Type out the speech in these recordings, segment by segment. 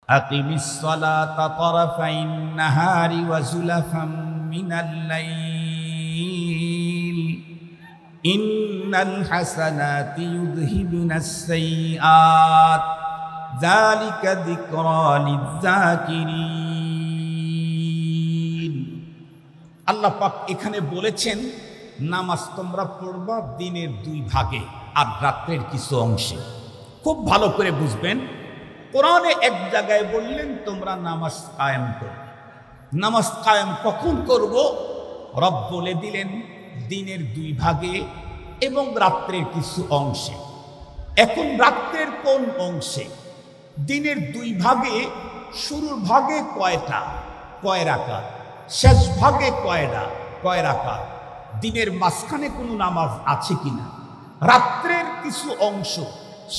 আকিমিস সালাতা তারাফাইন নাহারি ওয়া যুলাফাম মিনাল লাইল ইন্নাল হাসানাতি ইউযহিবুনাস সাইয়্যাত যালিকা যিকরা লিয-যাকিরিন। আল্লাহ পাক এখানে বলেছেন নামাজ তোমরা পড়বা দিনের 2 ভাগে আর রাতের কিছু অংশে। খুব ভালো করে বুঝবেন, কোরআনে এক জায়গায় বললেন তোমরা নামাজ কায়েম করো। নামাজ কায়েম কখন করব? রব বলে দিলেন দিনের 2 ভাগে এবং রাত্রের কিছু অংশে। এখন রাত্রের কোন অংশে? দিনের 2 ভাগে শুরুর ভাগে কয় রাকাত, শেষ ভাগে কয় রাকাত, দিনের মাঝখানে কোনো নামাজ আছে কিনা, রাত্রের কিছু অংশ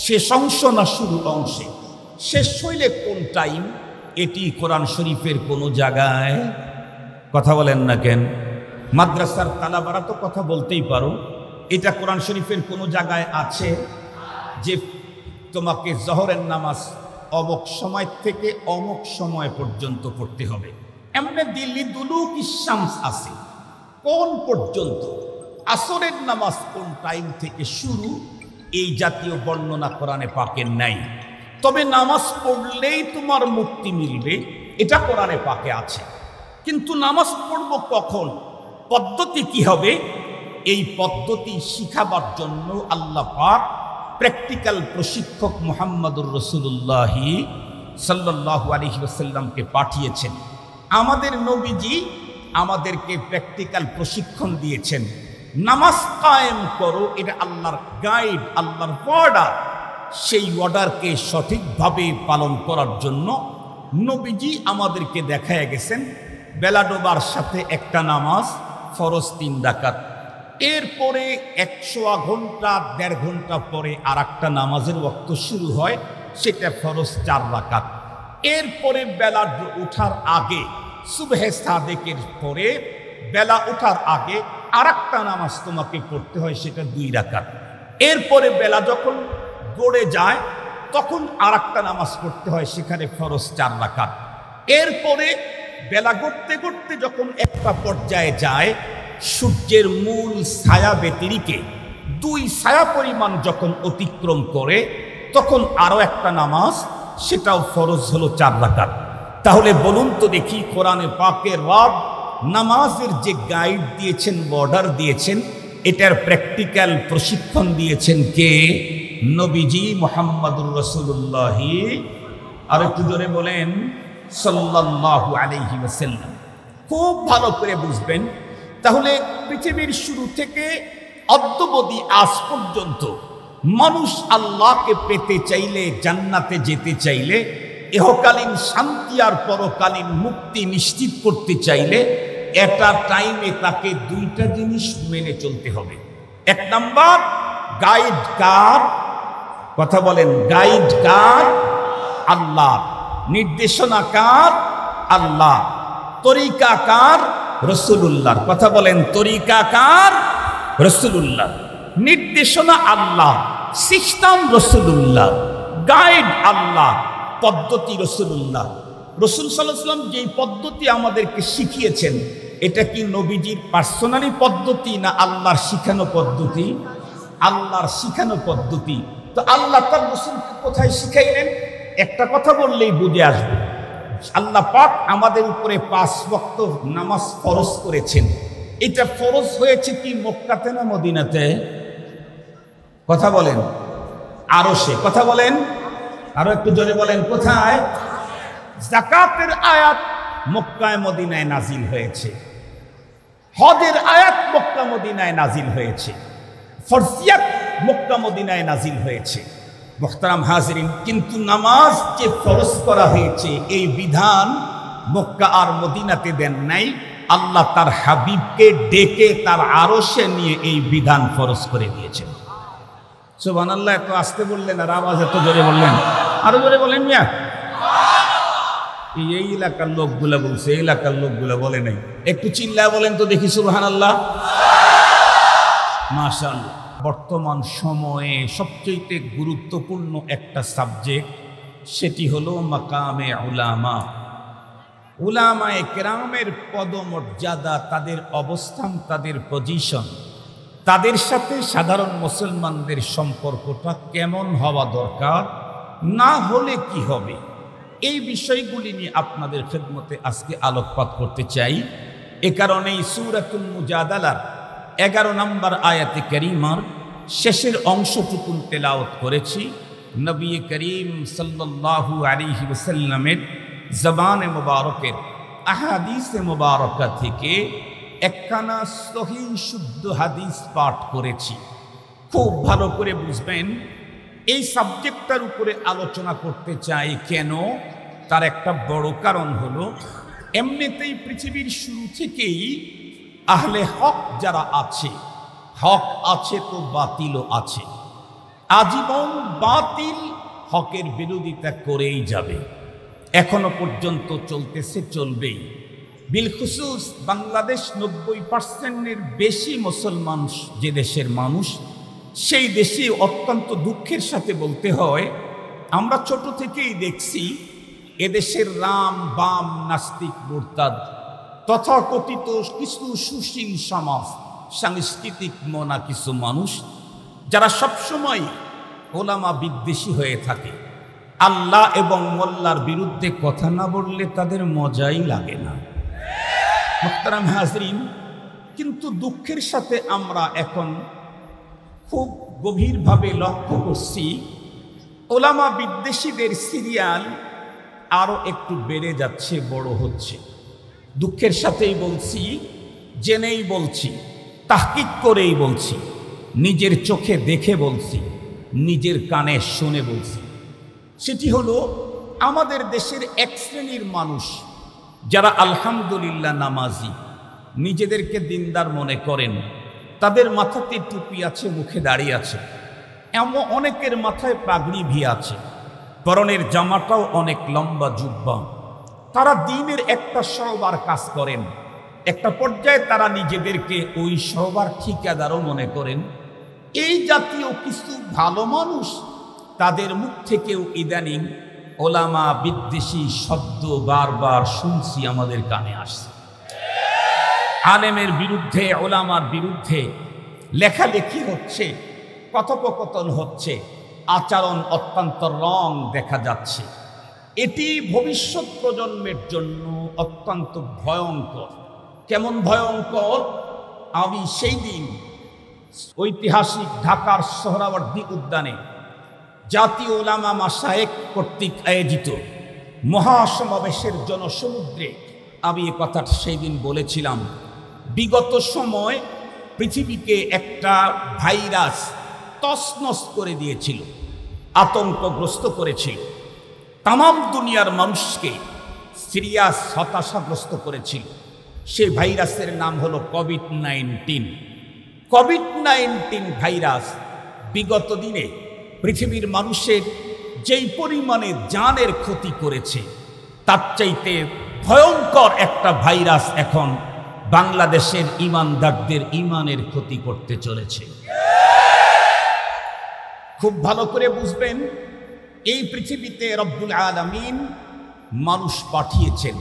শেষ অংশ না শুরু অংশে, শেষ হইলে কোন টাইম, এটি কোরআন শরীফের কোনো জায়গায় কথা বলেন না কেন? মাদ্রাসার তালাবারা তো কথা বলতেই পারো, এটা কোরআন শরীফের কোনো জায়গায় আছে যে তোমাকে জোহরের নামাজ অমুক সময় থেকে অমুক সময় পর্যন্ত পড়তে হবে? এমনি দিল্লি দুলুক শামস আছে কোন পর্যন্ত, আসরের নামাজ কোন টাইম থেকে শুরু, এই জাতীয় বর্ণনা কোরআনে পাকের নাই। তবে নামাজ পড়লেই তোমার মুক্তি মিলবে, এটা কোরআনে পাকে আছে। কিন্তু নামাজ পড়ব কখন, পদ্ধতি কি হবে, এই পদ্ধতি শিখাবার জন্য আল্লাহ পাক প্র্যাকটিক্যাল প্রশিক্ষক মুহাম্মদুর রাসূলুল্লাহ সাল্লাল্লাহু আলাইহি ওয়াসাল্লামকে পাঠিয়েছেন। আমাদের নবীজি আমাদেরকে প্র্যাকটিক্যাল প্রশিক্ষণ দিয়েছেন। নামাজ কায়েম করো, এটা আল্লাহর গাইড, আল্লাহর অর্ডার। সেই অর্ডারকে সঠিকভাবে পালন করার জন্য নবীজি আমাদেরকে দেখায় গেছেন বেলা ডোবার সাথে একটা নামাজ ফরজ 3 রাকাত, এরপরে 100 ঘন্টা 1.5 ঘন্টা পরে আর একটা নামাজের ওয়াক্ত শুরু হয়, সেটা ফরজ 4 রাকাত। এরপরে বেলা ওঠার আগে সুবহে সাদেকের পরে বেলা ওঠার আগে আর একটা নামাজ তোমাকে পড়তে হয়, সেটা 2 রাকাত। এরপরে বেলা যখন গড়ে যায় তখন আর একটা নামাজ পড়তে হয়, সেখানে ফরজ 4 রাকাত। এরপরে বেলা গড়তে গড়তে যখন একটা পর্যায়ে যায়, সূর্যের মূল ছায়া ব্যতিরিকে 2 ছায়া পরিমাণ যখন অতিক্রম করে, তখন আরো একটা নামাজ, সেটাও ফরজ হলো 4 রাকাত। তাহলে বলুন তো দেখি, কোরআনে পাকের রব নামাজের যে গাইড দিয়েছেন, অর্ডার দিয়েছেন, এটার প্র্যাকটিক্যাল প্রশিক্ষণ দিয়েছেন কে? নবীজি মুহাম্মদুর রাসূলুল্লাহ, আর একটু জোরে বলেন সাল্লাল্লাহু আলাইহি ওয়াসাল্লাম। খুব ভালো করে বুঝবেন। তাহলে পৃথিবীর শুরু থেকে অদ্যাবধি আজ পর্যন্ত মানুষ আল্লাহকে পেতে চাইলে, জান্নাতে যেতে চাইলে, ইহকালীন শান্তি আর পরকালীন মুক্তি নিশ্চিত করতে চাইলে একটা টাইমে তাকে 2টা জিনিস মেনে চলতে হবে। 1 নাম্বার, গাইড কার? কথা বলেন, গাইড কার? আল্লাহ। নির্দেশনা কার? আল্লাহ। তরিকা কার? রাসূলুল্লাহর। কথা বলেন, তরিকা কার? রাসূলুল্লাহ। নির্দেশনা আল্লাহ, সিস্টেম রাসূলুল্লাহ, গাইড আল্লাহ, পদ্ধতি রাসূলুল্লাহ। রাসূল সাল্লাল্লাহু আলাইহি ওয়াসাল্লাম যেই পদ্ধতি আমাদেরকে শিখিয়েছেন, এটা কি নবীজির পার্সোনালি পদ্ধতি না আল্লাহর শিখানো পদ্ধতি? আল্লাহর শিখানো পদ্ধতি। তো আল্লাহ তার রাসূলকে কোথায় শিখাইলেন? একটা কথা বললেই বুঝে আসবে। আল্লাহ পাক আমাদের উপরে 5 ওয়াক্ত নামাজ ফরজ করেছেন। এটা ফরজ হয়েছে কি মক্কাতে না মদিনাতে? কথা বলেন, আরশে। কথা বলেন, আরো একটু জোরে বলেন, কোথায়? যাকাতের আয়াত মক্কায় মদিনায় নাজিল হয়েছে, হজের আয়াত মক্কা মদিনায় নাজিল হয়েছে, ফরজিয়াত মক্কা মদিনায় নাজিল হয়েছে। মুহতারাম হাজিরিন, কিন্তু নামাজ যে ফরজ করা হয়েছে, এই বিধান মক্কা আর মদিনাতে দেন নাই। আল্লাহ তার হাবিবকে ডেকে তার আরশে নিয়ে এই বিধান ফরজ করে দিয়েছেন। সুবহানাল্লাহ। এত আস্তে বললেন আর আওয়াজ এত জোরে বললেন, আরো জোরে বলেন মিয়া। এই এলাকার লোকগুলা বলছে, এই এলাকার লোকগুলা বলে নাই। একটু চিল্লায় বলেন তো দেখি সুবহানাল্লাহ। মাশাআল্লাহ। বর্তমান সময়ে সবচেয়ে গুরুত্বপূর্ণ একটা সাবজেক্ট, সেটি হলো মাকামে উলামা। উলামায়ে কেরামের পদমর্যাদা, তাদের অবস্থান, তাদের পজিশন, তাদের সাথে সাধারণ মুসলমানদের সম্পর্কটা কেমন হওয়া দরকার, না হলে কি হবে, এই বিষয়গুলি নিয়ে আপনাদের খেদমতে আজকে আলোকপাত করতে চাই। এ কারণেই সূরাতুল মুজাদালার 11 নম্বর আয়াতে কারিমার শেষের অংশটুকু তেলাওয়াত করেছি। নবী করিম সাল্লাল্লাহু আলাইহি ওয়াসাল্লামের জবানে মুবারকের আহাদিসে মুবারকা থেকে একখানা সহিহ শুদ্ধ হাদিস পাঠ করেছি। খুব ভালো করে বুঝবেন, এই সাবজেক্টটার উপরে আলোচনা করতে চাই কেন, তার একটা বড় কারণ হলো এমনিতেই পৃথিবীর শুরু থেকেই আহলে হক যারা আছে, হক আছে তো বাতিলও আছে। আজীবন বাতিল হকের বিরোধিতা করেই যাবে, এখনো পর্যন্ত চলতেছে, চলবেই। বিলখুসুস বাংলাদেশ 90%-এর বেশি মুসলমান যে দেশের মানুষ, সেই দেশে অত্যন্ত দুঃখের সাথে বলতে হয়, আমরা ছোট থেকেই দেখছি এদেশের রাম বাম নাস্তিক মুরতাদ তথাকথিত কিছু সুশীল সমাজ, সাংস্কৃতিক মনা কিছু মানুষ যারা সবসময় ওলামা বিদ্বেষী হয়ে থাকে। আল্লাহ এবং মোল্লার বিরুদ্ধে কথা না বললে তাদের মজাই লাগে না। মুহতারাম হাজরিন, কিন্তু দুঃখের সাথে আমরা এখন খুব গভীরভাবে লক্ষ্য করছি ওলামা বিদ্বেষীদের সিরিয়াল আরও একটু বেড়ে যাচ্ছে, বড় হচ্ছে। দুঃখের সাথেই বলছি, জেনেই বলছি, তাহকিক করেই বলছি, নিজের চোখে দেখে বলছি, নিজের কানে শুনে বলছি। সেটি হলো আমাদের দেশের এক শ্রেণীর মানুষ যারা আলহামদুলিল্লাহ নামাজি, নিজেদেরকে দিনদার মনে করেন, তাদের মাথাতে টুপি আছে, মুখে দাড়ি আছে, এমন অনেকের মাথায় পাগড়ি ভি আছে, পরনের জামাটাও অনেক লম্বা জুব্বা। তারা দিনের একটা সবার কাজ করেন, একটা পর্যায়ে তারা নিজেদেরকে ওই সবার ঠিকাদারও মনে করেন। এই জাতীয় কিছু ভালো মানুষ, তাদের মুখ থেকেও ইদানিং ওলামা বিদ্বেষী শব্দ বারবার শুনছি, আমাদের কানে আসছে। আলেমের বিরুদ্ধে, ওলামার বিরুদ্ধে লেখালেখি হচ্ছে, কথোপকথন হচ্ছে, আচরণ অত্যন্ত রং দেখা যাচ্ছে। এটি ভবিষ্যৎ প্রজন্মের জন্য অত্যন্ত ভয়ঙ্কর। কেমন ভয়ঙ্কর? আমি সেই দিন ঐতিহাসিক ঢাকার সোহরাওয়ার্দী উদ্যানে জাতীয় উলামা মাশায়েখ কর্তৃক আয়োজিত মহাসমাবেশের জনসমুদ্রে আমি এ কথা সেই দিন বলেছিলাম। বিগত সময় পৃথিবীকে একটা ভাইরাস তছনছ করে দিয়েছিল, আতঙ্কগ্রস্ত করেছিল, তামাম দুনিয়ার মানুষকে সিরিয়াস হতাশাগ্রস্ত করেছিল। সেই ভাইরাসের নাম হলো কোভিড-19। কোভিড-19 ভাইরাস বিগত দিনে পৃথিবীর মানুষের যেই পরিমাণে জানের ক্ষতি করেছে, তার চাইতে ভয়ঙ্কর একটা ভাইরাস এখন বাংলাদেশের ইমানদারদের ইমানের ক্ষতি করতে চলেছে। খুব ভালো করে বুঝবেন, এই পৃথিবীতে রব্বুল আলামিন মানুষ পাঠিয়েছেন।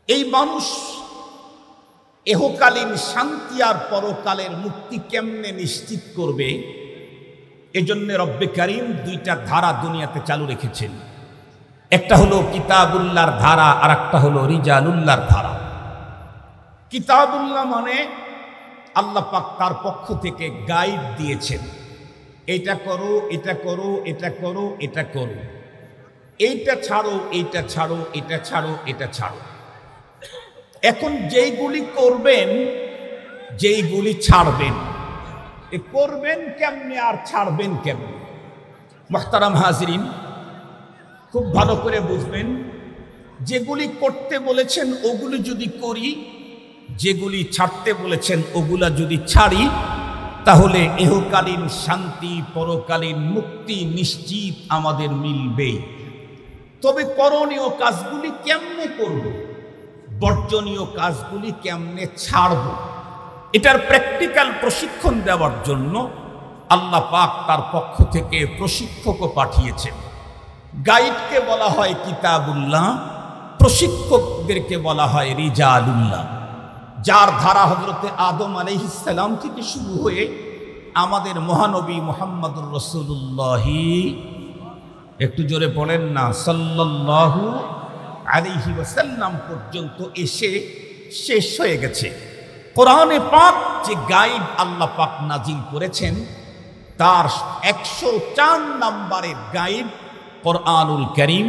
এই মানুষ এহকালীন শান্তি আর পরকালের মুক্তি কেমনে নিশ্চিত করবে, এজন্য রব্বে কারীম দুইটা ধারা দুনিয়াতে চালু রেখেছেন। একটা হলো কিতাবুল্লাহর ধারা, আর একটা হলো রিজালুল্লাহর ধারা। কিতাবুল্লাহ মানে আল্লাহ পাক তার পক্ষ থেকে গাইড দিয়েছেন, এটা করো, এটা করো, এটা করো, এটা করো, এইটা ছাড়ো, এইটা ছাড়ো, এটা ছাড়ো, এটা ছাড়ো। এখন যেইগুলি করবেন, যেইগুলি ছাড়বেন, এ করবেন কেমনে আর ছাড়বেন কেমনে? মুহতারাম হাজরিন, খুব ভালো করে বুঝবেন, যেগুলি করতে বলেছেন ওগুলি যদি করি, যেগুলি ছাড়তে বলেছেন ওগুলা যদি ছাড়ি, তাহলে এহকালীন শান্তি পরকালীন মুক্তি নিশ্চিত আমাদের মিলবেই। তবে করণীয় কাজগুলি কেমনে করব, বর্জনীয় কাজগুলি কেমনে ছাড়ব, এটার প্র্যাকটিক্যাল প্রশিক্ষণ দেওয়ার জন্য আল্লাহ পাক তার পক্ষ থেকে প্রশিক্ষকও পাঠিয়েছেন। গাইডকে বলা হয় কিতাবুল্লাহ, প্রশিক্ষকদেরকে বলা হয় রিজালুল্লাহ, যার ধারা হযরতে আদম আলাইহিস সালাম থেকে শুরু হয়ে আমাদের মহানবী মুহাম্মদুর রাসূলুল্লাহ, একটু জোরে পড়েন না, সাল্লাল্লাহু আলাইহি ওয়াসাল্লাম পর্যন্ত এসে শেষ হয়ে গেছে। কোরআনে পাক যে গাইড আল্লাহ পাক নাজিল করেছেন তার 104 নম্বরের গাইড কোরআনুল কারীম,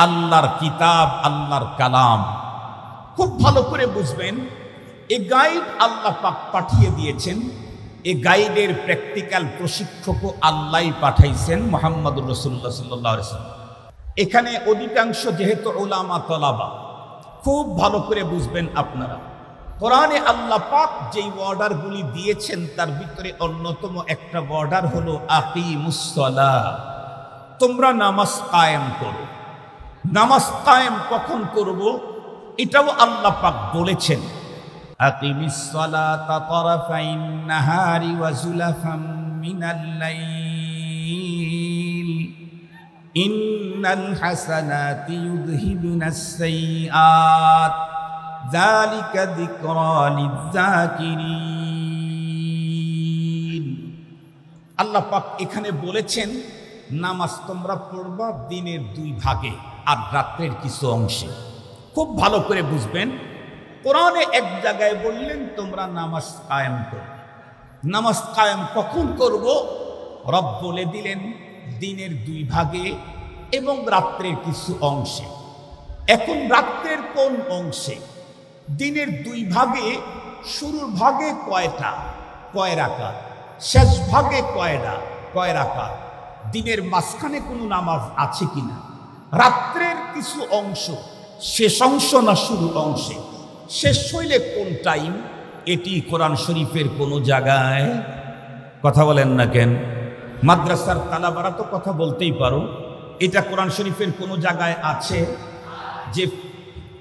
আল্লাহর কিতাব, আল্লাহর কালাম। খুব ভালো করে বুঝবেন, এই গাইড আল্লাহ পাক পাঠিয়ে দিয়েছেন। এই গাইডের প্র্যাকটিক্যাল প্রশিক্ষকও আল্লাহই পাঠাইছেন, মুহাম্মদুর রাসূলুল্লাহ সাল্লাল্লাহু আলাইহি ওয়াসাল্লাম। এখানে অধিকাংশ যেহেতু উলামা তলাবা, খুব ভালো করে বুঝবেন আপনারা, কোরআনে আল্লাহ পাক যেই অর্ডারগুলি দিয়েছেন তার ভিতরে অন্যতম একটা অর্ডার হলো আকিমুস সালাহ, তোমরা নামাজ কায়েম করো। নামাজ কায়েম কখন করব এটাও আল্লাহ পাক বলেছেন, আকিমিস সালাতা তারাফাইন নাহারি ওয়া যুলাফাম মিনাল লাইল ইন্নাল হাসানাতি ইউযহিবুনাস সাইয়্যাত যালিকা যিকরা লিয-যাকিরিন। আল্লাহ পাক এখানে বলেছেন নামাজ তোমরা পড়বা দিনের 2 ভাগে আর রাতের কিছু অংশে। খুব ভালো করে বুঝবেন, কোরআনে এক জায়গায় বললেন তোমরা নামাজ কায়েম করো। নামাজ কায়েম কখন করব রব বলে দিলেন, দিনের 2 ভাগে এবং রাত্রের কিছু অংশে। এখন রাত্রের কোন অংশে? দিনের 2 ভাগে শুরুর ভাগে কয় রাকাত, শেষ ভাগে কয় রাকাত, দিনের মাঝখানে কোনো নামাজ আছে কিনা, রাত্রের কিছু অংশ শেষ অংশ না শুরু অংশে, শেষ হইলে কোন টাইম, এটি কোরআন শরীফের কোনো জায়গায়, কথা বলেন না কেন? মাদ্রাসার তালাবারা তো কথা বলতেই পারো, এটা কোরআন শরীফের কোনো জায়গায় আছে যে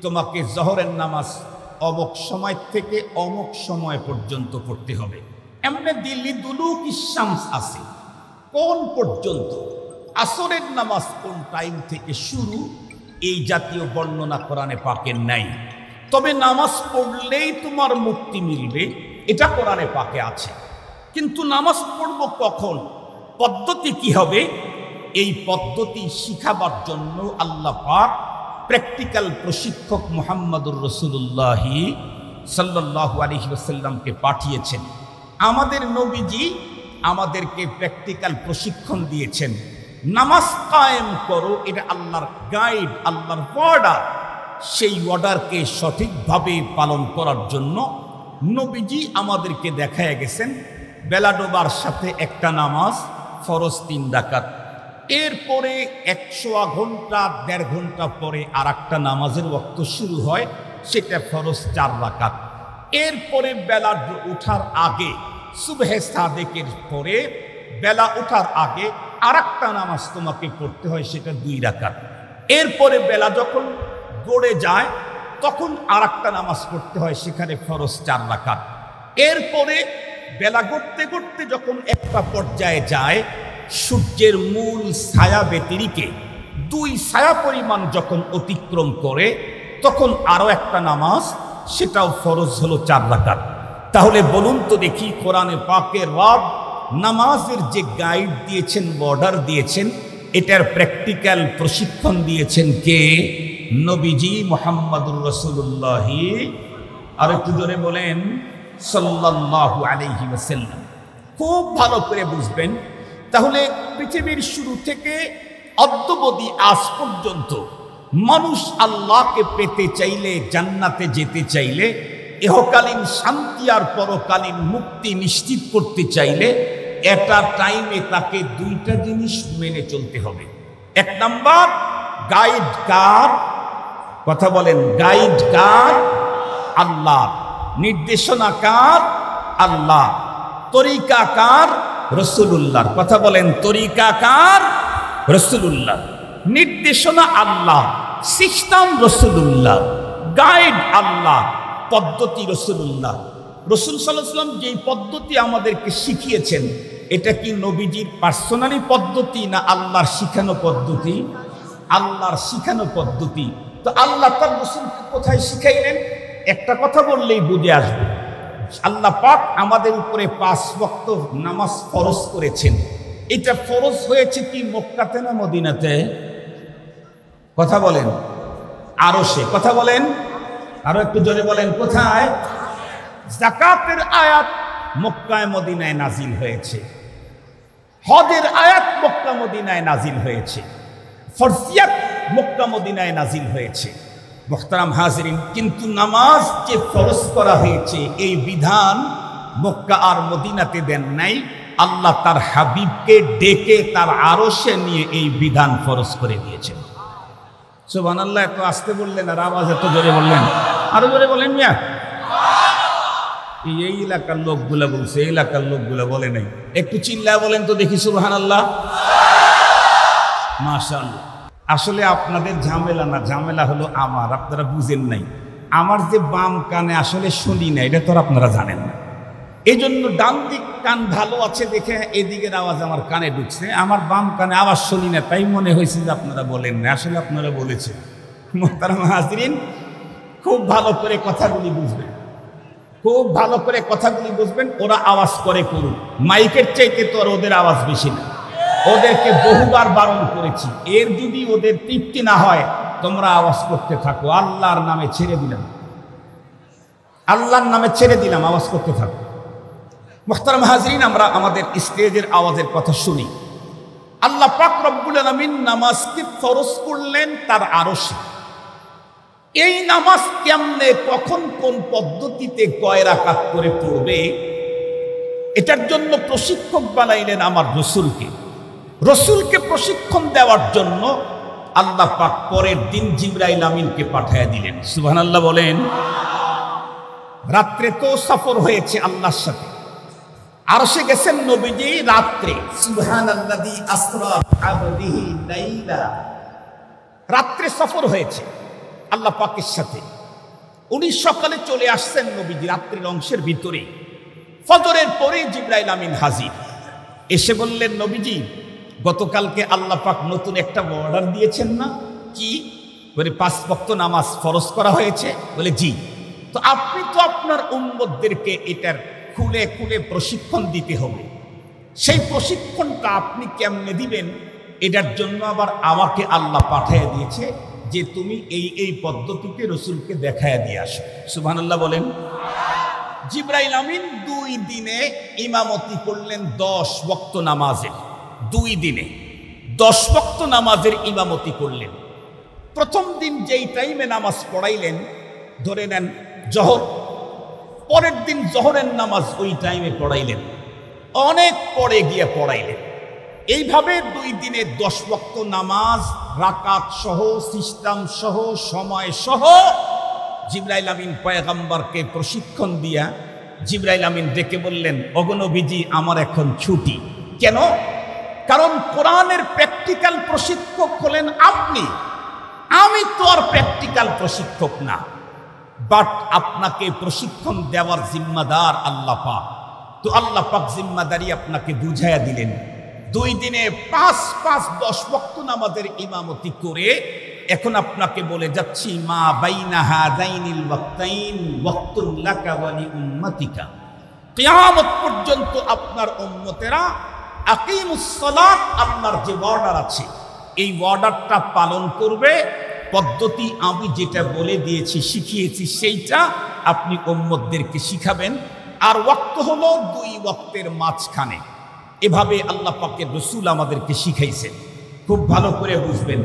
তোমাকে জোহরের নামাজ অমুক সময় থেকে অমুক সময় পর্যন্ত পড়তে হবে? এমনি দিল্লি দুলুক শামস আছে, কোন পর্যন্ত? আসরের নামাজ কোন টাইম থেকে শুরু, এই জাতীয় বর্ণনা কোরআনে পাকের নাই। তবে নামাজ পড়লেই তোমার মুক্তি মিলবে, এটা কোরআনে পাকে আছে। কিন্তু নামাজ পড়ব কখন, পদ্ধতি কি হবে, এই পদ্ধতি শিখাবার জন্য আল্লাহ পাক প্র্যাকটিক্যাল প্রশিক্ষক মুহাম্মদুর রাসূলুল্লাহ সাল্লাল্লাহু আলাইহি ওয়াসাল্লামকে পাঠিয়েছেন। আমাদের নবীজি আমাদেরকে প্র্যাকটিক্যাল প্রশিক্ষণ দিয়েছেন। নামাজ কায়েম করো, এটা আল্লাহর গাইড, আল্লাহর অর্ডার। সেই অর্ডারকে সঠিকভাবে পালন করার জন্য নবীজি আমাদেরকে দেখায় গেছেন। বেলা ডোবার সাথে একটা নামাজ ফরজ 3 রাকাত, এরপরে 100 ঘন্টা 1.5 ঘন্টা পরে আর একটা নামাজের ওয়াক্ত শুরু হয়, সেটা ফরজ 4 রাকাত। এরপরে বেলা ওঠার আগে, সুবহে সাদেকের পরে বেলা ওঠার আগে আর একটা নামাজ তোমাকে পড়তে হয়, সেটা 2 রাকাত। এরপরে বেলা যখন গড়ে যায় তখন আর একটা নামাজ পড়তে হয়, সেখানে ফরজ 4 রাকাত। এরপরে বেলা গড়তে গড়তে যখন একটা পর্যায়ে যায়, সূর্যের মূল ছায়া ব্যতিরিকে 2 ছায়া পরিমাণ যখন অতিক্রম করে, তখন আরো একটা নামাজ, সেটাও ফরজ হলো 4 রাকাত। তাহলে বলুন তো দেখি, কোরআনে পাকের রব নামাজের যে গাইড দিয়েছেন, অর্ডার দিয়েছেন, এটার প্র্যাকটিক্যাল প্রশিক্ষণ দিয়েছেন কে? নবীজি মুহাম্মদুর রাসূলুল্লাহ, আর একটু জোরে বলেন, সাল্লাল্লাহু আলাইহি ওয়াসাল্লাম। খুব ভালো করে বুঝবেন। তাহলে পৃথিবীর শুরু থেকে অদ্যাবধি আজ পর্যন্ত মানুষ আল্লাহকে পেতে চাইলে, জান্নাতে যেতে চাইলে, ইহকালীন শান্তি আর পরকালীন মুক্তি নিশ্চিত করতে চাইলে, একটা টাইমে তাকে 2টা জিনিস মেনে চলতে হবে। 1 নাম্বার, গাইড কার? কথা বলেন, গাইড কার? আল্লাহ। নির্দেশনা কার? আল্লাহ। তরিকা কার? রাসূলুল্লাহ। কথা বলেন, তরিকা কার? রাসূলুল্লাহ। নির্দেশনা আল্লাহ, সিস্টেম রাসূলুল্লাহ, গাইড আল্লাহ, পদ্ধতি রাসূলুল্লাহ। রাসূল সাল্লাল্লাহু আলাইহি ওয়াসাল্লাম যেই পদ্ধতি আমাদেরকে শিখিয়েছেন, এটা কি নবীজির পার্সোনালি পদ্ধতি না আল্লাহর শিখানো পদ্ধতি? আল্লাহর শিখানো পদ্ধতি। তো আল্লাহ তার রাসূলকে কোথায় শিখাইলেন? একটা কথা বললেই বুঝে আসবে। আল্লাহ পাক আমাদের উপরে 5 ওয়াক্ত নামাজ ফরজ করেছেন। এটা ফরজ হয়েছে কি মক্কাতে না মদিনাতে? কথা বলেন। আরশে। কথা বলেন, আরো একটু জোরে বলেন কোথায়? যাকাতের আয়াত মক্কায় মদিনায় নাজিল হয়েছে, হজের আয়াত মক্কা মদিনায় নাজিল হয়েছে, ফরজিয়াত মক্কা মদিনায় নাজিল হয়েছে। মুহতারাম হাজিরিন, কিন্তু নামাজ যে ফরজ করা হয়েছে এই বিধান মক্কা আর মদিনাতে দেন নাই। আল্লাহ তার হাবিবকে ডেকে তার আরশে নিয়ে এই বিধান ফরজ করে দিয়েছেন। সুবহানাল্লাহ। এত আসতে বললেন আর আওয়াজ এত জোরে বললেন, আরো জোরে বলেন মিয়া। এই এলাকার লোকগুলা বলছে, এই এলাকার লোকগুলা বলে নাই। একটু চিল্লায় বলেন তো দেখি সুবহানাল্লাহ। মাশাআল্লাহ। আসলে আপনাদের ঝামেলা না, ঝামেলা হলো আমার, আপনারা বুঝেন নাই। আমার যে বাম কানে আসলে শুনি না, এটা তো আপনারা জানেন না। এই জন্য ডান দিক কান ভালো আছে দেখে এদিকের আওয়াজ আমার কানে ঢুকছে, আমার বাম কানে আওয়াজ শুনি না, তাই মনে হয়েছে যে আপনারা বলেন না, আসলে আপনারা বলেছেন। মুহতারাম হাজিরিন, খুব ভালো করে কথাগুলি বুঝবেন, খুব ভালো করে কথাগুলি বুঝবেন। ওরা আওয়াজ করে করুন, মাইকের চাইতে তো আর ওদের আওয়াজ বেশি না। ওদেরকে বহুবার বারণ করেছি, এর যদি ওদের তৃপ্তি না হয় তোমরা আওয়াজ করতে থাকো। আল্লাহর নামে ছেড়ে দিলাম, আল্লাহর নামে ছেড়ে দিলাম, আওয়াজ করতে থাকো। মুহতারাম হাজিরিন, আমরা আমাদের স্টেজের আওয়াজের কথা শুনি। আল্লাহ পাক রব্বুল আলামিন নামাজকে ফরজ করলেন তার আরশে। এই নামাজ কেমনে, কখন, কোন পদ্ধতিতে, কয় রাকাত করে পড়বে, এটার জন্য প্রশিক্ষক বানাইলেন আমার রসুলকে। রসুলকে প্রশিক্ষণ দেওয়ার জন্য আল্লাহ পাক পরের দিন জিবরাইল আমিনকে পাঠিয়ে দিলেন। সুবহানাল্লাহ বলেন। রাত্রে তো সফর হয়েছে আল্লাহর সাথে, আরশে গেছেন নবীজি রাত্রে। সুবহানাল্লাযী আসরা বিআবদিহি লাইলা। রাত্রে সফর হয়েছে আল্লাহ পাকের সাথে। উনি সকালে চলে আসছেন নবীজি রাত্রির অংশের ভিতরে। ফজরের পরে জিবরাইল আমিন হাজির। এসে বললেন, নবীজি গতকালকে আল্লাহ পাক নতুন একটা অর্ডার দিয়েছেন না? কি? বলে 5 ওয়াক্ত নামাজ ফরজ করা হয়েছে। বলে জি। তো আপনি তো আপনার উম্মতদেরকে এটার খুলে খুলে প্রশিক্ষণ দিতে হবে। সেই প্রশিক্ষণটা আপনি কেমনে দিবেন, এটার জন্য আবার আমাকে আল্লাহ পাঠিয়ে দিয়েছে যে তুমি এই এই পদ্ধতিতে রসুলকে দেখায় দিয়ে আসো। সুবহানাল্লাহ বলেন। জিবরাইল আমিন 2 দিনে ইমামতি করলেন 10 ওয়াক্ত নামাজের। 2 দিনে 10 ওয়াক্ত নামাজের ইমামতি করলেন। প্রথম দিন যেই টাইমে নামাজ পড়াইলেন, ধরে নেন জোহর, পরের দিন জোহরের নামাজ ওই টাইমে পড়াইলেন, অনেক পরে গিয়ে পড়াইলেন। এইভাবে 2 দিনে 10 ওয়াক্ত নামাজ রাকাত সহ, সিস্টেম সহ, সময় সহ জিবরাইল আমিন পয়গম্বরকে প্রশিক্ষণ দিয়া জিবরাইল আমিন ডেকে বললেন, ওগো নবীজি আমার এখন ছুটি। কেন? কারণ কোরআনের প্র্যাকটিক্যাল প্রশিক্ষক হলেন আপনি, আমি তো আর প্র্যাকটিক্যাল প্রশিক্ষক না। বাট আপনাকে প্রশিক্ষণ দেওয়ার জিম্মাদার আল্লাহ পাক। তো আল্লাহ পাক জিম্মাদারি আপনাকে বুঝাইয়া দিলেন। 2 দিনে 5 10 ওয়াক্ত নামাজের ইমামতি করে এখন আপনাকে বলে যাচ্ছি, মা বাইনা হাযাইনিল ওয়াক্তাইন ওয়াক্তুল লাকা ওয়া লি উম্মাতিকা। কিয়ামত পর্যন্ত আপনার উম্মতেরা আকিমুস সালাত, আল্লাহর যে অর্ডার আছে এই অর্ডারটা পালন করবে। পদ্ধতি আমি যেটা বলে দিয়েছি, শিখিয়েছি, সেইটা আপনি উম্মতদেরকে শিখাবেন। আর ওয়াক্ত হলো 2 ওয়াক্তের মাঝখানে। এভাবে আল্লাহ পাকের রসুল আমাদেরকে শিখাইছেন। খুব ভালো করে বুঝবেন।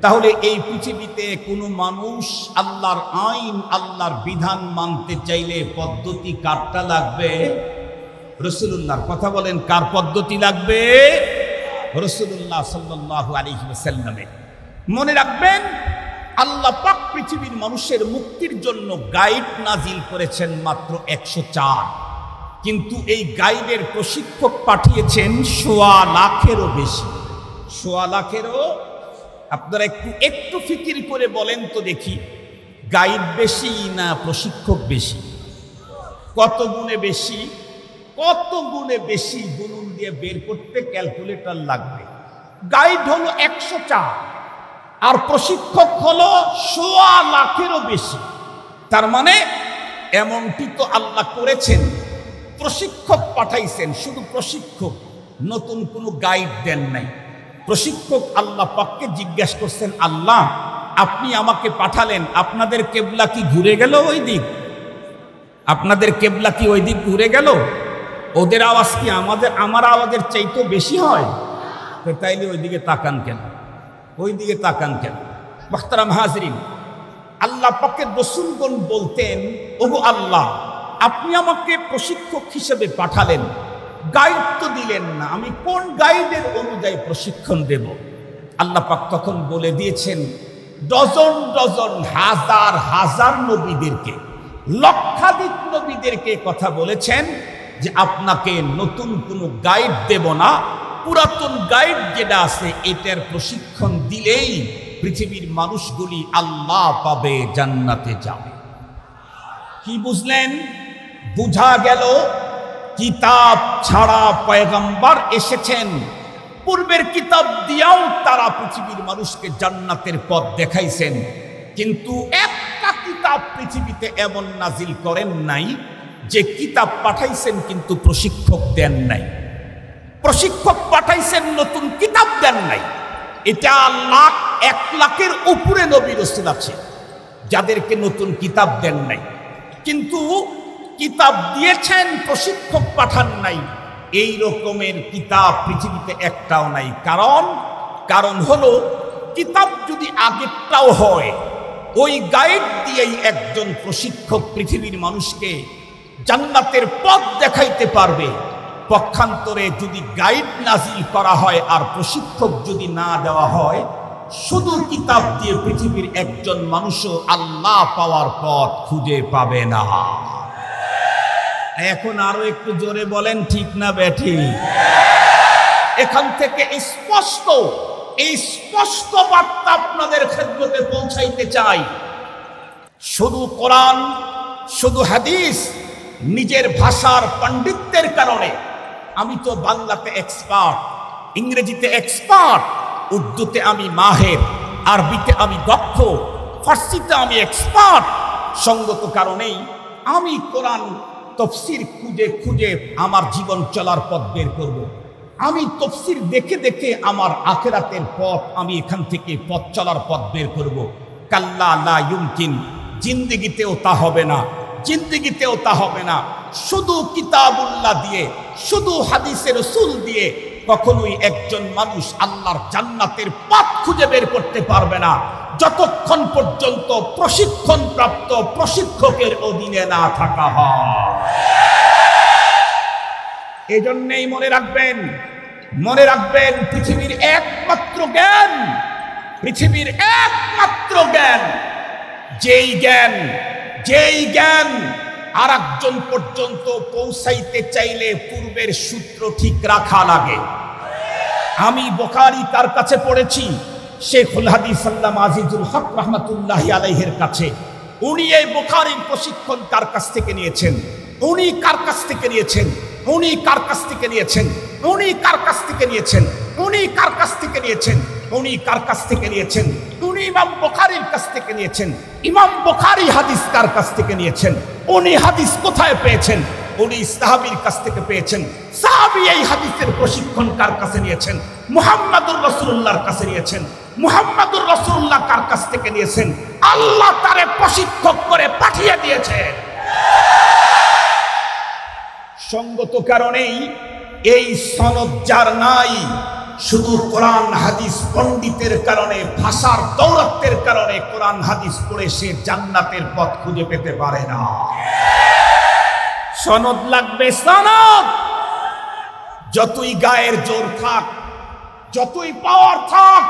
তাহলে এই পৃথিবীতে কোনো মানুষ আল্লাহর আইন, আল্লাহর বিধান মানতে চাইলে পদ্ধতি কারটা লাগবে? রাসূলুল্লাহর। কথা বলেন, কার পদ্ধতি লাগবে? রাসূলুল্লাহ সাল্লাল্লাহু আলাইহি ওয়াসাল্লামের। মনে রাখবেন, আল্লাহ পাক পৃথিবীর মানুষের মুক্তির জন্য গাইড নাজিল করেছেন মাত্র 104, কিন্তু এই গাইডের প্রশিক্ষক পাঠিয়েছেন 1.25 লাখেরও বেশি। 1.25 লাখেরও। আপনারা একটু ফিকির করে বলেন তো দেখি, গাইড বেশি না প্রশিক্ষক বেশি? কত গুণে বেশি? কত গুণে বেশি? গুণন দিয়ে বের করতে ক্যালকুলেটর লাগবে। গাইড হলো 104, আর প্রশিক্ষক হলো 1.25 লাখেরও বেশি। তার মানে এমনটি তো আল্লাহ করেছেন, প্রশিক্ষক পাঠাইছেন, শুধু প্রশিক্ষক, নতুন কোনো গাইড দেন নাই। প্রশিক্ষক আল্লাহ পাককে জিজ্ঞাসা করছেন, আল্লাহ আপনি আমাকে পাঠালেন, আপনাদের কেবলা কি ঘুরে গেল ওই দিক? আপনাদের কেবলা কি ওই দিক ঘুরে গেল? ওদের আওয়াজ কি আমার আওয়াজের চাইতে বেশি হয়? তো তাইলে ওই দিকে তাকান কেন? ওই দিকে তাকান কেন? মুহতারাম হাজরিন, আল্লাহ পাকের রাসূলগণ বলতেন, ওগো আল্লাহ আপনি আমাকে প্রশিক্ষক হিসেবে পাঠালেন, গাইড তো দিলেন না, আমি কোন গাইডের অনুযায়ী প্রশিক্ষণ দেব? আল্লাহ পাক তখন বলে দিয়েছেন, ডজন ডজন হাজার হাজার নবীদেরকে, লক্ষাধিক নবীদেরকে কথা বলেছেন যে আপনাকে নতুন কোনো গাইড দেব না, পুরাতন গাইড যেটা আছে এটার প্রশিক্ষণ দিলেই পৃথিবীর মানুষগুলি আল্লাহ পাবে, জান্নাতে যাবে। কি বুঝলেন? বুঝা গেল কিতাব ছাড়া পয়গম্বর এসেছেন, পূর্বের কিতাব দিয়াও তারা পৃথিবীর মানুষকে জান্নাতের পথ দেখাইছেন, কিন্তু একটা কিতাব পৃথিবীতে এমন নাজিল করেন নাই যে কিতাব পাঠাইছেন কিন্তু প্রশিক্ষক দেন নাই। প্রশিক্ষক পাঠাইছেন, নতুন কিতাব দেন নাই। এটা 1 লাখের উপরে নবী রাসূল আছে যাদেরকে নতুন কিতাব দেন নাই, কিন্তু কিতাব দিয়েছেন, প্রশিক্ষক পাঠান নাই। এই রকমের কিতাব পৃথিবীতে একটাও নাই। কারণ হলো কিতাব যদি আগেরটাও হয়, ওই গাইড দিয়েই একজন প্রশিক্ষক পৃথিবীর মানুষকে জান্নাতের পথ দেখাইতে পারবে। পক্ষান্তরে যদি গাইড নাজিল করা হয় আর প্রশিক্ষক যদি না দেওয়া হয়, শুধু কিতাব দিয়ে পৃথিবীর একজন মানুষও আল্লাহ পাওয়ার পথ খুঁজে পাবে না। এখন আরো একটু জোরে বলেন, ঠিক না ব্যাঠিক? এখান থেকে এই স্পষ্ট বার্তা আপনাদের খেদমতে পৌঁছাইতে চাই। শুধু কোরআন, শুধু হাদিস, নিজের ভাষার পাণ্ডিত্যের কারণে, আমি তো বাংলাতে এক্সপার্ট, ইংরেজিতে এক্সপার্ট, উর্দুতে আমি মাহের, আরবিতে আমি দক্ষ, ফার্সিতে আমি এক্সপার্ট, সঙ্গত কারণেই আমি কোরআন তফসির খুঁজে খুঁজে আমার জীবন চলার পথ বের করব। আমি তফসির দেখে দেখে আমার আখিরাতের পথ, আমি এখান থেকে পথ চলার পথ বের করব। কাল্লা লা ইউমকিন, জিন্দেগিতেও তা হবে না, জিন্দেগিতেও তা হবে না। শুধু কিতাবুল্লাহ দিয়ে, শুধু হাদিসের রাসূল দিয়ে কখনোই একজন মানুষ আল্লাহর জান্নাতের পথ খুঁজে বের করতে পারবে না, যতক্ষণ পর্যন্ত প্রশিক্ষণ প্রাপ্ত প্রশিক্ষকের অধীনে না থাকা হয়। এজন্যই মনে রাখবেন পৃথিবীর একমাত্র জ্ঞান, যেই জ্ঞান আর একজন পর্যন্ত পৌঁছাইতে চাইলে পূর্বের সূত্র ঠিক রাখা লাগে। আমি বুখারী কার কাছে পড়েছি? শেখুল হাদিস আল্লামা আজিজুল হক রাহমাতুল্লাহি আলাইহির কাছে। উনি এই বুখারীর প্রশিক্ষণ কার কাছ থেকে নিয়েছেন? উনি কার কাছ থেকে নিয়েছেন? উনি কার কাছ থেকে নিয়েছেন? উনি কার কাছ থেকে নিয়েছেন? উনি কার কাছ থেকে নিয়েছেন? উনি কার কাছ থেকে নিয়েছেন? উনি ইমাম বুখারীর কাছ থেকে নিয়েছেন। ইমাম বুখারী হাদিস কার কাছ থেকে নিয়েছেন? উনি হাদিস কোথায় পেয়েছেন? উনি সাহাবীর কাছ থেকে পেয়েছেন। সাহাবী এই হাদিসের প্রশিক্ষণ কার কাছে নিয়েছেন? মুহাম্মদুর রাসূলুল্লাহর কাছে নিয়েছেন। মুহাম্মদুর রাসূলুল্লাহ কার কাছ থেকে নিয়েছেন? আল্লাহ তারে প্রশিক্ষক করে পাঠিয়ে দিয়েছেন। সঙ্গত কারণেই এই সনদ যার নাই, শুধু কোরআন হাদিস পণ্ডিতের কারণে, ভাষার দৌরাত্বের কারণে কোরআন হাদিস পড়ে সে জান্নাতের পথ খুঁজে পেতে পারে না। সনদ লাগবে, সনদ। যতই গায়ের জোর থাক, যতই পাওয়ার থাক,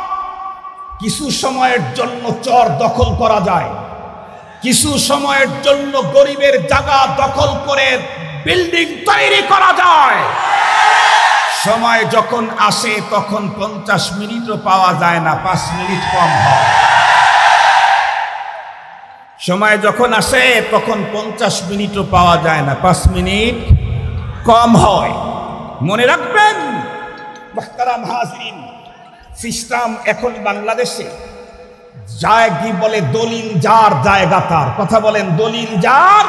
কিছু সময়ের জন্য চর দখল করা যায়, কিছু সময়ের জন্য গরিবের জায়গা দখল করে বিল্ডিং তৈরি করা যায়। সময় যখন আসে তখন 50 মিনিটও পাওয়া যায় না, 5 মিনিট কম হয়। সময় যখন আসে তখন 50 মিনিটও পাওয়া যায় না, 5 মিনিট কম হয়। মনে রাখবেন মুহতারাম হাজরিন, সিস্টেম এখন বাংলাদেশে জায়গি বলে দলিল যার জায়গা তার, কথা বলেন দলিল যার।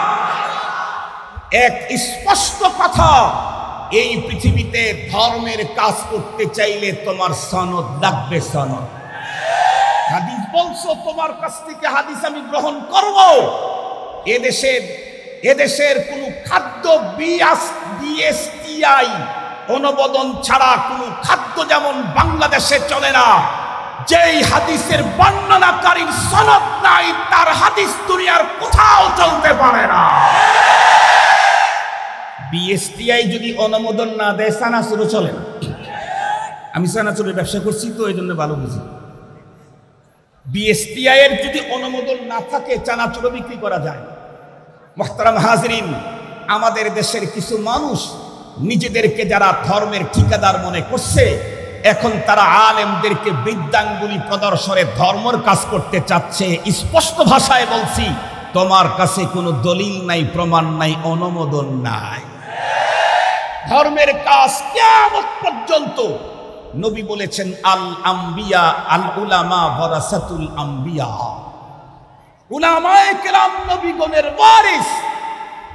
এক স্পষ্ট কথা, এই পৃথিবীতে ধর্মের কাজ করতে চাইলে তোমার সনদ লাগবে, সনদ। হাদিস বলছো, তোমার কাছ থেকে হাদিস আমি গ্রহণ করব। এদেশের কোন খাদ্য বিএসটিআই অনুমোদন ছাড়া কোনো খাদ্য যেমন বাংলাদেশে চলে না। যেই হাদিসের বর্ণনাকারীর সনদ নাই, তার হাদিস দুনিয়ার কোথাও চলতে পারে না। বিএসটিআই যদি অনুমোদন না দেয়, চানাচুরও চলে না। আমি চানাচুরের ব্যবসা করছি তো এই জন্য ভালো বুঝি। বিএসটিআই এর যদি অনুমোদন না থাকে, চানাচুরও বিক্রি করা যায় না। মুহতারাম হাজরিন, আমাদের দেশের কিছু মানুষ নিজেদেরকে যারা ধর্মের ঠিকাদার মনে করছে, এখন তারা আলেমদেরকে বৃদ্ধাঙ্গুলি প্রদর্শনে ধর্মের কাজ করতে চাচ্ছে। স্পষ্ট ভাষায় বলছি, তোমার কাছে কোনো দলিল নাই, প্রমাণ নাই, অনুমোদন নাই। ধর্মের কাজ কিয়ামত পর্যন্ত, নবী বলেছেন আল আম্বিয়া আল উলামা ওয়ারাসাতুল আম্বিয়া, উলামায়ে কেরাম নবীগণের ওয়ারিস।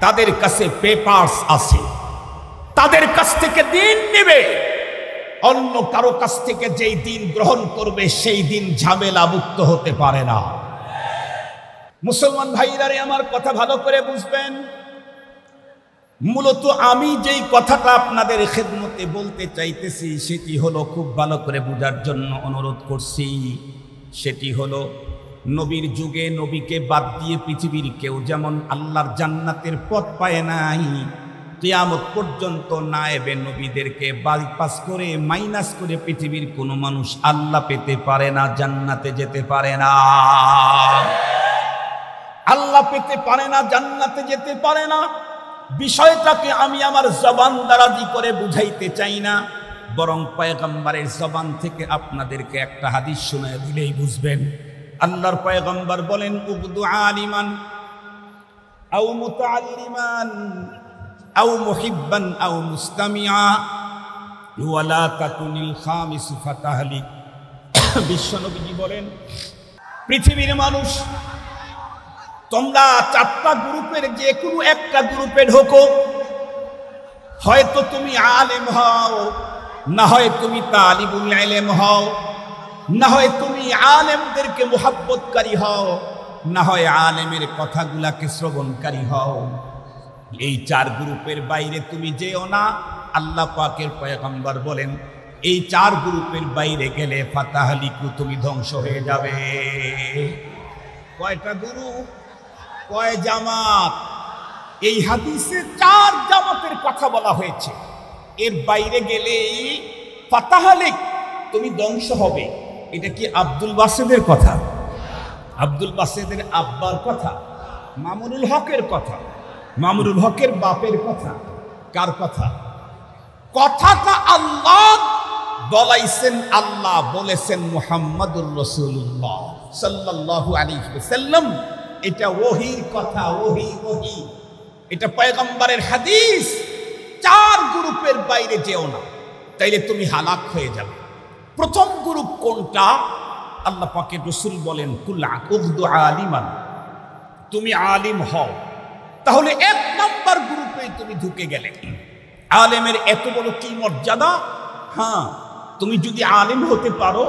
তাদের কাছে পেপারস আছে, তাদের কাছ থেকে দিন নেবে। অন্য কারো কাছ থেকে যেই দিন গ্রহণ করবে, সেই দিন ঝামেলা মুক্ত হতে পারে না। মুসলমান ভাইরা রে, আমার কথা ভালো করে বুঝবেন। মূলত আমি যেই কথাটা আপনাদের খেদমতে বলতে চাইতেছি, সেটি হলো, খুব ভালো করে বোঝার জন্য অনুরোধ করছি, সেটি হলো নবীর যুগে নবীকে বাদ দিয়ে পৃথিবীর কেউ যেমন আল্লাহর জান্নাতের পথ পায় নাই, কিয়ামত পর্যন্ত নায়েবে নবীদেরকে বাইপাস করে, মাইনাস করে পৃথিবীর কোনো মানুষ আল্লাহ পেতে পারে না, জান্নাতে যেতে পারে না। আল্লাহ পেতে পারে না, জান্নাতে যেতে পারে না। বিষয়টাকে আমি আমার জবান দ্বারাজি করে বুঝাইতে চাই না, বরং পয়গম্বরের জবান থেকে আপনাদেরকে একটা হাদিস শোনায় দিলেই বুঝবেন। আল্লাহর পয়গম্বর বলেন, উবদু আলিমান আও মুতাআল্লিমান আও মুহিব্বান আও মুস্তামিআ ওয়ালা তাকুনিল খামিসু ফাতাহলিক। বিশ্বনবীজি বলেন, পৃথিবীর মানুষ, তোমরা চারটা গ্রুপের যে কোনো একটা গ্রুপে ঢোকো। হয়তো তুমি আলেম হও, না হয় তুমি তালিবুল ইলম হও, না হয় তুমি আলেমদেরকে মুহাব্বতকারী হও, না হয় আলেমের কথাগুলাকে শ্রবণকারী হও। এই চার গ্রুপের বাইরে তুমি যেও না। আল্লাহ পাকের পয়গম্বর বলেন, এই চার গ্রুপের বাইরে গেলে ফাতাহলিকু, তুমি ধ্বংস হয়ে যাবে। কয়টা গ্রুপ, কয় জামাত? এই হাদিসে চার জামাতের কথা বলা হয়েছে। এর বাইরে গেলেই ফাতাহলিক, তুমি ধ্বংস হবে। এটা কি আব্দুল বাসেদের কথা? আব্দুল বাসেদের আব্বার কথা? মামুনুল হকের কথা? মামুনুল হকের বাপের কথা? কার কথা? কথাটা আল্লাহ বলাইছেন, আল্লাহ বলেছেন মুহাম্মাদুর রাসূলুল্লাহ সাল্লাল্লাহু আলাইহি ওয়াসাল্লাম। এটা ওহীর কথা, ওহী। এটা পয়গম্বরের হাদিস। চার গ্রুপের বাইরে যেও না, তাইলে তুমি হালাক হয়ে যাবে। প্রথম গ্রুপ কোনটা? আল্লাহ পাকের রাসূল বলেন, কুল উগদু আলিমান, তুমি আলিম হও। তাহলে এক নম্বর গ্রুপে তুমি ঢুকে গেলে। আলেমের এত বড় কি মর্যাদা! হ্যাঁ, তুমি যদি আলিম হতে পারো,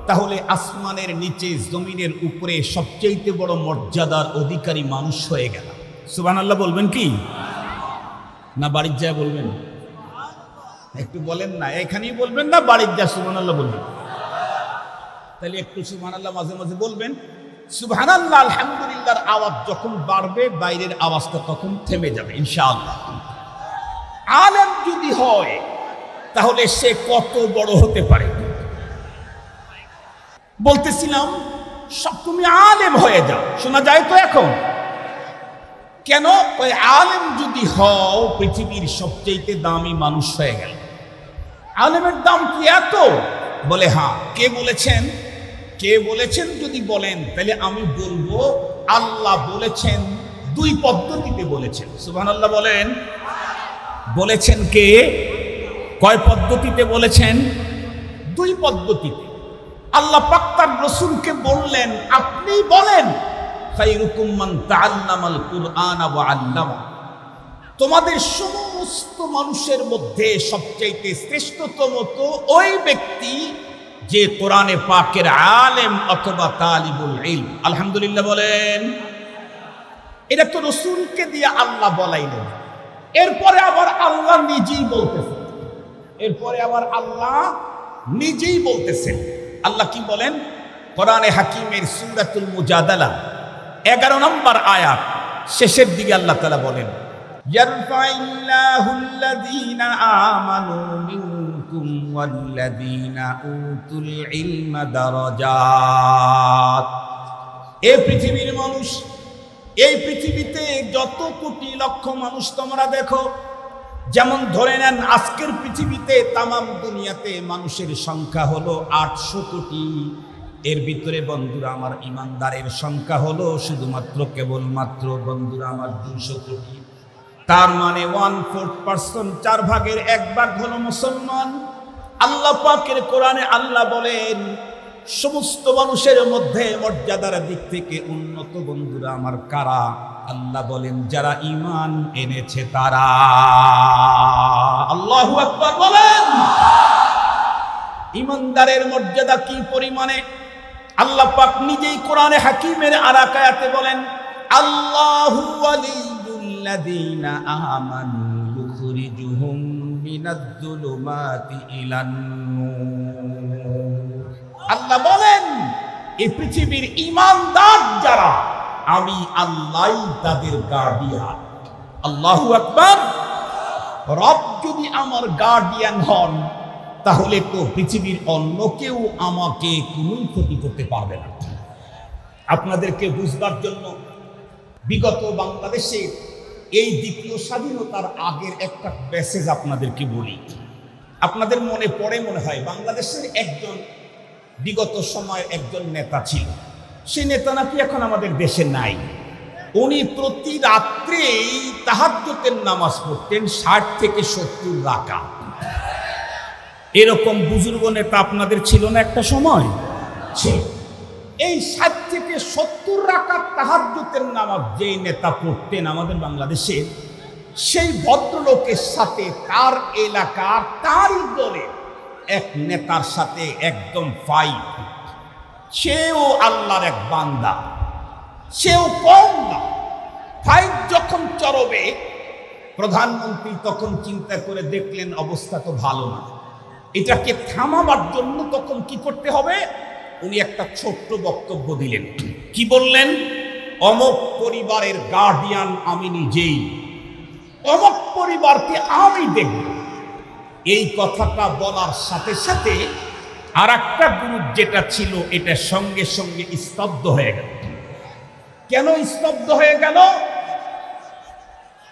তাহলে আসমানের নিচে জমিনের উপরে সবচেয়ে বড় মর্যাদার অধিকারী মানুষ হয়ে গেল। সুবহানাল্লাহ বলবেন কি না বাড়ির যায় বলবেন? একটু বলেন না, এখানেই বলবেন না বাড়ির যা সুবহানাল্লাহ বলবেন? তাহলে একটু সুবহানাল্লাহ মাঝে মাঝে বলবেন। সুবহানাল্লাহ আলহামদুলিল্লাহর আওয়াজ যখন বাড়বে, বাইরের আওয়াজটা তখন থেমে যাবে ইনশাআল্লাহ। আলেম যদি হয়, তাহলে সে কত বড় হতে পারে। বলতেছিলাম, সব তুমি আলেম হয়ে যাও, শোনা যায় তো এখন? কেন? আলেম যদি হও, পৃথিবীর সবচেয়ে দামি মানুষ হয়ে গেল। আলেমের দাম কি এত? বলে হ্যাঁ। কে বলেছেন? কে বলেছেন যদি বলেন, তাহলে আমি বলবো, আল্লাহ বলেছেন, দুই পদ্ধতিতে বলেছেন। সুবহানাল্লাহ বলেন। বলেছেন কে? কয় পদ্ধতিতে বলেছেন? দুই পদ্ধতিতে। আল্লাহ পাক তার রাসূলকে বললেন, আপনি বলেন, খায়রুকুম মান তাআল্লামাল কুরআনা ওয়া আল্লামা, তোমাদের সমস্ত মানুষের মধ্যে সবচাইতে শ্রেষ্ঠতম তো ওই ব্যক্তি যে কোরআনে পাকের আলেম অথবা তালিবুল ইলম। আলহামদুলিল্লাহ বলেন। এটা তো রাসূলকে দিয়ে আল্লাহ বলাইলেন। এরপরে আবার আল্লাহ নিজেই বলতেছেন। আল্লাহ কি বলেন? কোরআনে হাকিমের সূরাতুল মুজাদালা 11 নম্বর আয়াত শেষের দিকে আল্লাহ তাআলা বলেন, ইয়ারফাইল্লাহুল্লাযীনা আমানু মিনকুম ওয়াল্লাযীনা উতুল ইলমা দারাজাত। এই পৃথিবীর মানুষ, এই পৃথিবীতে যত কোটি লক্ষ মানুষ তোমরা দেখো, যেমন ধরে নেন আজকের পৃথিবীতে তামাম দুনিয়াতে মানুষের সংখ্যা হলো 800 কোটি। এর ভিতরে বন্ধুরা আমার ইমানদারের সংখ্যা হলো শুধুমাত্র কেবলমাত্র বন্ধুরা আমার 200 কোটি। তার মানে 1/4%, 4 ভাগের 1 ভাগ হলো মুসলমান। আল্লাহ পাকের কোরআনে আল্লাহ বলেন, সমস্ত মানুষের মধ্যে মর্যাদার দিক থেকে উন্নত বন্ধুরা আমার কারা? আল্লাহ বলেন, যারা ঈমান এনেছে তারা। আল্লাহু আকবার বলেন। ঈমানদারের মর্যাদা কি পরিমাণে আল্লাহ পাক নিজেই কোরআনে হাকিমের আরেক আয়াতে বলেন, আল্লাহু ওয়ালিয়ুল্লাযীনা আমানু ইউখরিজুহুম মিনাজ-যুলুমাতি ইলান-নূর। আল্লাহ বলেন, এই পৃথিবীর ঈমানদার যারা, আমি আল্লাহই তাদের গার্ডিয়ান। আল্লাহু আকবার। রব যদি আমার গার্ডিয়ান হন, তাহলে তো পৃথিবীর অন্য কেউ আমাকে কোনো ক্ষতি করতে পারবে না। আপনাদেরকে বুঝবার জন্য বিগত বাংলাদেশের এই দ্বিতীয় স্বাধীনতার আগের একটা মেসেজ আপনাদেরকে বলি। আপনাদের মনে পড়ে মনে হয়, বাংলাদেশের একজন বিগত সময়ের একজন নেতা ছিল। সেই নেতা নাকি এখন আমাদের দেশে নাই। উনি প্রতি রাত্রেই তাহাজ্জুদের নামাজ পড়তেন 60 থেকে 70 রাকাত। এরকম বুজুর্গ নেতা আপনাদের ছিল না একটা সময়? ছিল। এই 60 থেকে 70 রাকাত তাহাজ্জুদের নামাজ যেই নেতা পড়তেন আমাদের বাংলাদেশে, সেই ভদ্রলোকের সাথে তার এলাকার তারই দলে এক নেতার সাথে একদম ফাইট। সেও আল্লাহর এক বান্দা, সেও কম না। ফাইট যখন চরবে, প্রধানমন্ত্রী তখন চিন্তা করে দেখলেন অবস্থা তো ভালো না, এটাকে থামাবার জন্য তখন কি করতে হবে? উনি একটা ছোট্ট বক্তব্য দিলেন। কি বললেন? অমক পরিবারের গার্ডিয়ান আমি নিজেই, অমক পরিবারকে আমি দেখব। এই কথাটা বলার সাথে সাথে আর একটা গ্রুপ যেটা ছিল, এটা সঙ্গে সঙ্গে স্তব্ধ হয়ে গেল। কেন স্তব্ধ হয়ে গেল?